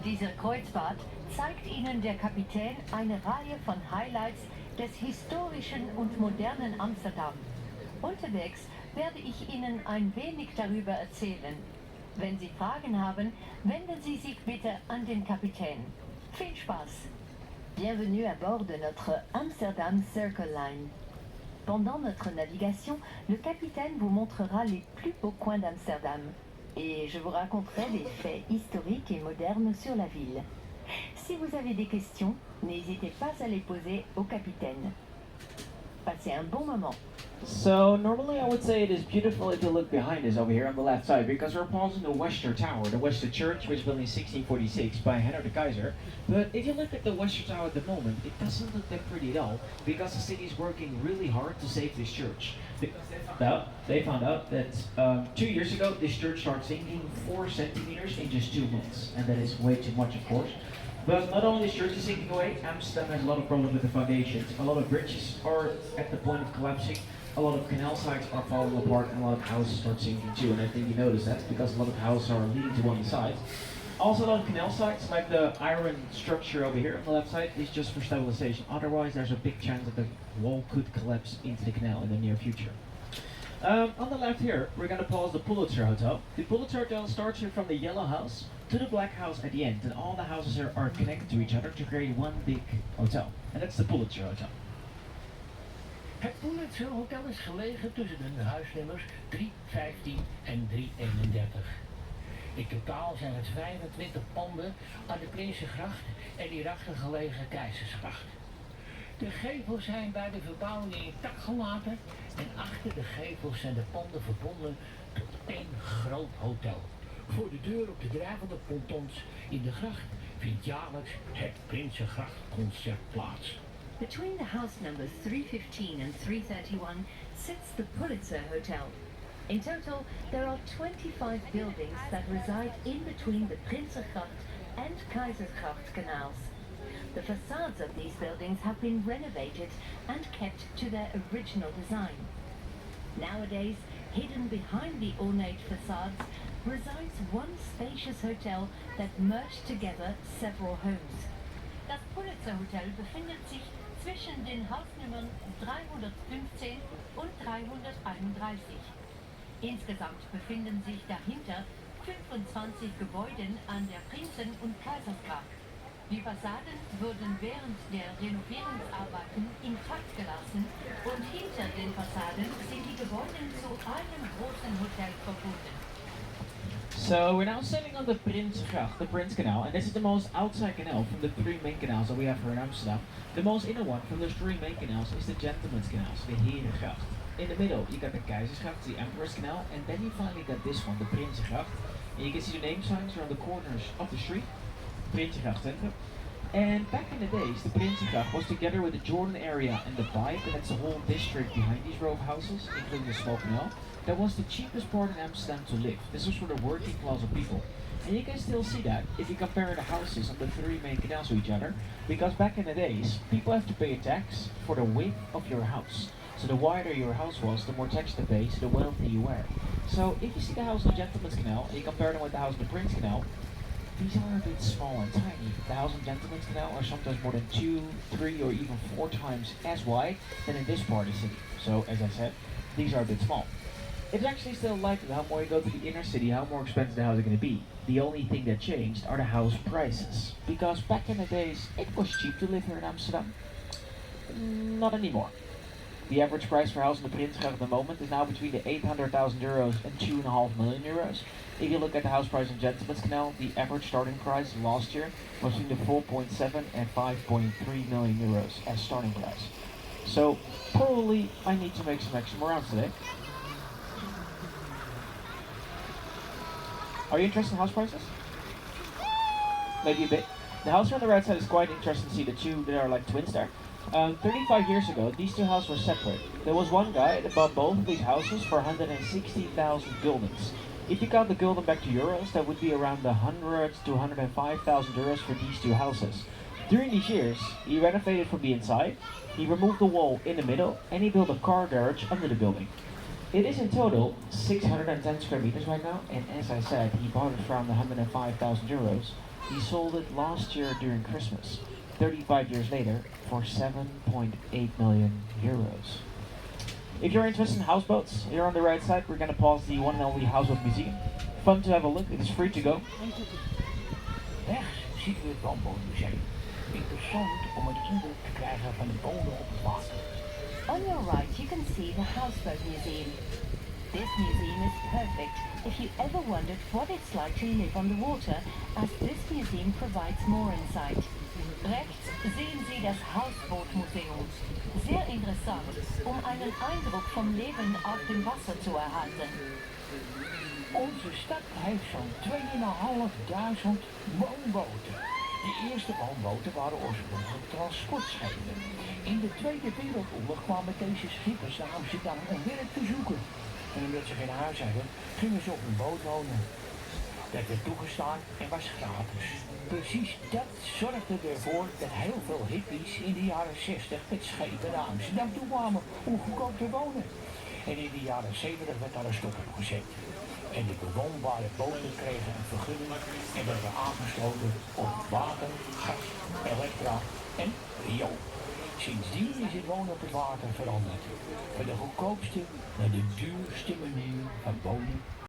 Diese Kreuzfahrt zeigt Ihnen der Kapitän eine Reihe von Highlights des historischen und modernen Amsterdam. Unterwegs werde ich Ihnen ein wenig darüber erzählen. Wenn Sie Fragen haben, wenden Sie sich bitte an den Kapitän. Viel Spaß! Bienvenue à bord de notre Amsterdam Circle Line. Pendant notre navigation, le capitaine vous montrera les plus beaux coins d'Amsterdam et je vous raconterai les faits historiques et modernes sur la ville. Si vous avez des questions, n'hésitez pas à les poser au capitaine. Passez un bon moment. So normally I would say it is beautiful if you look behind us over here on the left side, because we're passing the Wester Tower, the Wester Church, which was built in 1646 by Henry the Kaiser. But if you look at the Wester Tower at the moment, it doesn't look that pretty at all, because the city is working really hard to save this church. Because they found out that 2 years ago this church started sinking 4 centimeters in just 2 months, and that is way too much, of course. But not only is church is sinking away, Amsterdam has a lot of problems with the foundations. A lot of bridges are at the point of collapsing. A lot of canal sites are falling apart, and a lot of houses start sinking too. And I think you notice that because a lot of houses are leading to one side. Also, a lot of canal sites, like the iron structure over here on the left side, is just for stabilization. Otherwise, there's a big chance that the wall could collapse into the canal in the near future. On the left here, we're going to pause the Pulitzer Hotel. The Pulitzer Hotel starts here from the yellow house to the black house at the end, and all the houses here are connected to each other to create one big hotel. And that's the Pulitzer Hotel. Het Pulitzer Hotel is gelegen tussen de huisnummers 315 en 331. In totaal zijn het 25 panden aan de Prinsengracht en hierachter gelegen Keizersgracht. De gevels zijn bij de verbouwing intact gelaten en achter de gevels zijn de panden verbonden tot één groot hotel. Voor de deur op de drijvende pontons in de gracht vindt jaarlijks het Prinsengrachtconcert plaats. Between the house numbers 315 and 331 sits the Pulitzer Hotel. In total, there are 25 buildings that reside in between the Prinsengracht and Keizersgracht canals. The facades of these buildings have been renovated and kept to their original design. Nowadays, hidden behind the ornate facades, resides one spacious hotel that merged together several homes. Das Pulitzer Hotel befindet sich zwischen den Hausnummern 315 und 331. Insgesamt befinden sich dahinter 25 Gebäude an der Prinzen- und Kaisersgracht. Die Fassaden wurden während der Renovierungsarbeiten intakt gelassen und hinter den Fassaden sind die Gebäude zu einem großen Hotel verbunden. So we're now sailing on the Prinsengracht, the Prince Canal, and this is the most outside canal from the 3 main canals that we have here in Amsterdam. The most inner one from those 3 main canals is the Gentleman's Canal, so the Herengracht. In the middle you got the Keizersgracht, the Emperor's Canal, and then you finally got this one, the Prinsengracht. And you can see the name signs around the corners of the street, Prinsengracht Center. And back in the days, the Prinsengracht was together with the Jordan area and the Bipe, and that's the whole district behind these row of houses, including the small canal. That was the cheapest part in Amsterdam to live. This was for the working class of people. And you can still see that if you compare the houses on the 3 main canals to each other, because back in the days, people have to pay a tax for the width of your house. So the wider your house was, the more tax to pay, so the wealthier you were. So if you see the house on the Gentleman's Canal, and you compare them with the house on the Prince Canal, these are a bit small and tiny. The house on Gentleman's Canal are sometimes more than 2, 3 or even 4 times as wide than in this part of the city. So as I said, these are a bit small. It's actually still like it. How more you go to the inner city, how more expensive the house is going to be. The only thing that changed are the house prices. Because back in the days, it was cheap to live here in Amsterdam. Not anymore. The average price for a house in the Prinsengracht at the moment is now between the 800,000 euros and 2.5 million euros. If you look at the house price in Gentleman's Canal, the average starting price last year was between the 4.7 and 5.3 million euros as starting price. So probably I need to make some extra more rounds today. Are you interested in house prices? Maybe a bit. The house on the right side is quite interesting to see, the two that are like twins there. 35 years ago, these 2 houses were separate. There was one guy that bought both of these houses for 160,000 guldens. If you count the gulden back to euros, that would be around 100 to 105,000 euros for these 2 houses. During these years, he renovated from the inside, he removed the wall in the middle, and he built a car garage under the building. It is in total 610 square meters right now, and as I said, he bought it for around 105,000 euros. He sold it last year during Christmas, 35 years later, for 7.8 million euros. If you're interested in houseboats, here on the right side we're gonna pause the one and only Houseboat Museum. Fun to have a look, it is free to go. Rechts ziet u het woonbootmuseum. Interessant om een indruk te krijgen van de wonen op het water. On your right, you can see the Houseboat Museum. This museum is perfect if you ever wondered what it's like to live on the water, as this museum provides more insight. Rechts sehen Sie das Hausbootmuseum. Sehr interessant, um einen Eindruck vom Leben auf dem Wasser zu erhalten. Onze stad heeft zo'n 2500 woonboten. De eerste woonboten waren oorspronkelijk transportschepen. In de Tweede Wereldoorlog kwamen deze schippers naar Amsterdam om werk te zoeken. En omdat ze geen huis hadden, gingen ze op een boot wonen. Dat werd toegestaan en was gratis. Precies dat zorgde ervoor dat heel veel hippies in de jaren 60 met schepen naar Amsterdam toe kwamen om goedkoop te wonen. En in de jaren 70 werd daar een stop op gezet. En de bewoonbare boten kregen een vergunning en werden aangesloten op water, gas, elektra en riool. Sindsdien is het wonen op het water veranderd. Van de goedkoopste naar de duurste manier van wonen